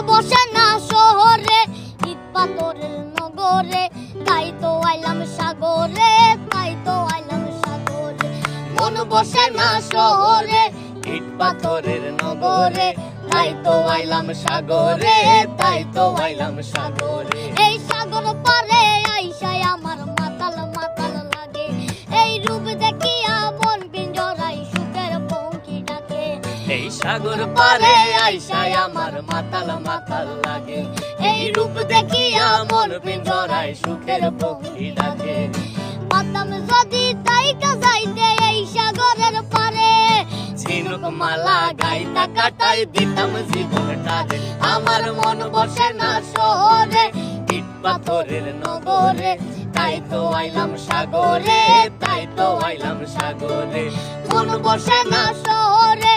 বসে না শহরে, ইট পাথরের নগরে, তাই তো আইলাম সাগরে, তাই তো আইলাম সাগরে। মন বসে না শহরে, ইট পাথরের নগরে, তাই তো আইলাম সাগরে, তাই তো আইলাম সাগরে। এই সাগর পারে আইসায় আমার মাতাল মাতাল লাগে, এই রূপ দেখিয়া মন পিঞ্জরায় সুখের পঙ্খী ডাকে। এই সাগর পারে আইসায় আমার মাতাল মাতাল লাগে, এই রূপ দেখিয়া মন পিঞ্জরায় সুখের পক্ষী ডাকে। পাতাম যদি তাইকা যাইতে এই সাগরের পারে, ঝিনুক মালা গাইতা কাটাই দিতাম জীবনটারে। আমার মন বসে না শহরে, ইট পাথরের নগরে, তাই তো আইলাম সাগরে, তাই তো আইলাম সাগরে। মন বসে না শহরে,